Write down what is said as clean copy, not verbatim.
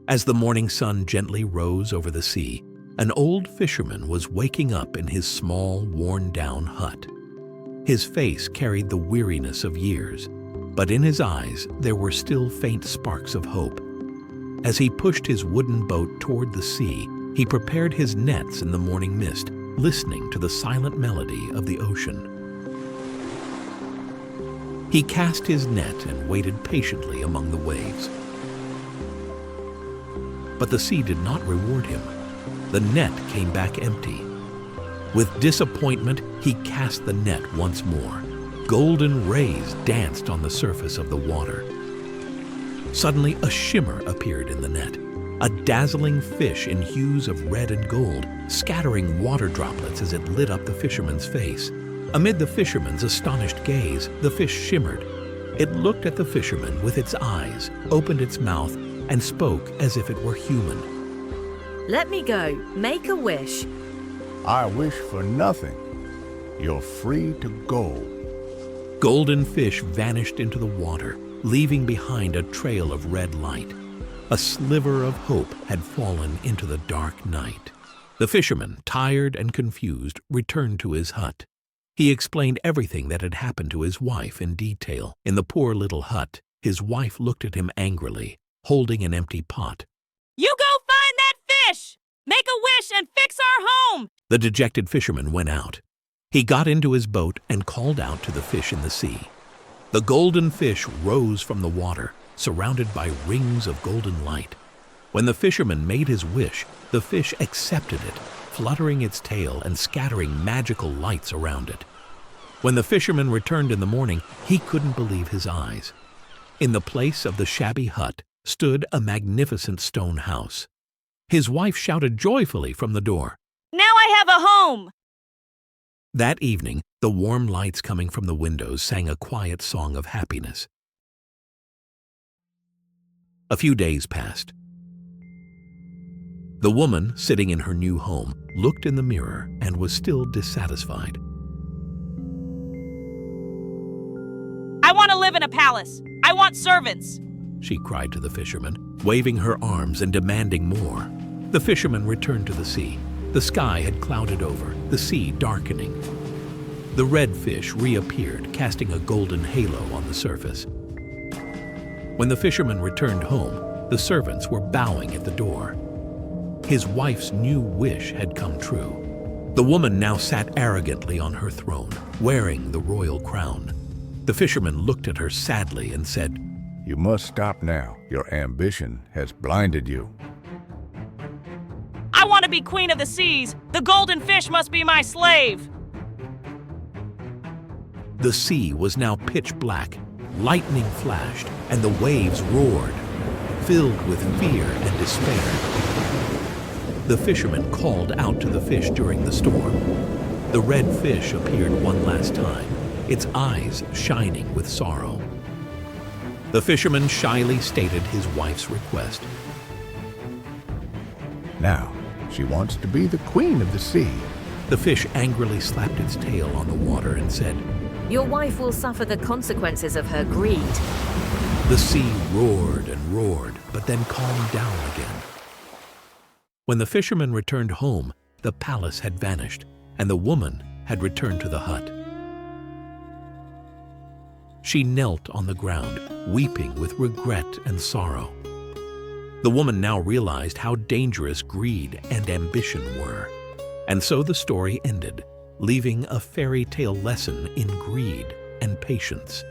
As the morning sun gently rose over the sea, an old fisherman was waking up in his small, worn-down hut. His face carried the weariness of years, but in his eyes there were still faint sparks of hope. As he pushed his wooden boat toward the sea, he prepared his nets in the morning mist, listening to the silent melody of the ocean. He cast his net and waited patiently among the waves. But the sea did not reward him. The net came back empty. With disappointment, he cast the net once more. Golden rays danced on the surface of the water. Suddenly, a shimmer appeared in the net, a dazzling fish in hues of red and gold, scattering water droplets as it lit up the fisherman's face. Amid the fisherman's astonished gaze, the fish shimmered. It looked at the fisherman with its eyes, opened its mouth, and spoke as if it were human. Let me go. Make a wish. I wish for nothing. You're free to go. Golden fish vanished into the water, leaving behind a trail of red light. A sliver of hope had fallen into the dark night. The fisherman, tired and confused, returned to his hut. He explained everything that had happened to his wife in detail. In the poor little hut, his wife looked at him angrily, holding an empty pot. You go find that fish! Make a wish and fix our home! The dejected fisherman went out. He got into his boat and called out to the fish in the sea. The golden fish rose from the water, surrounded by rings of golden light. When the fisherman made his wish, the fish accepted it, fluttering its tail and scattering magical lights around it. When the fisherman returned in the morning, he couldn't believe his eyes. In the place of the shabby hut stood a magnificent stone house. His wife shouted joyfully from the door, Now I have a home! That evening, the warm lights coming from the windows sang a quiet song of happiness. A few days passed. The woman, sitting in her new home, looked in the mirror and was still dissatisfied. I want to live in a palace. I want servants. She cried to the fisherman, waving her arms and demanding more. The fisherman returned to the sea. The sky had clouded over, the sea darkening. The red fish reappeared, casting a golden halo on the surface. When the fisherman returned home, the servants were bowing at the door. His wife's new wish had come true. The woman now sat arrogantly on her throne, wearing the royal crown. The fisherman looked at her sadly and said, You must stop now. Your ambition has blinded you. I want to be queen of the seas. The golden fish must be my slave. The sea was now pitch black. Lightning flashed, and the waves roared, filled with fear and despair. The fisherman called out to the fish during the storm. The red fish appeared one last time, its eyes shining with sorrow. The fisherman shyly stated his wife's request. Now, she wants to be the queen of the sea. The fish angrily slapped its tail on the water and said, Your wife will suffer the consequences of her greed. The sea roared and roared, but then calmed down again. When the fisherman returned home, the palace had vanished, and the woman had returned to the hut. She knelt on the ground, weeping with regret and sorrow. The woman now realized how dangerous greed and ambition were, and so the story ended, leaving a fairy tale lesson in greed and patience.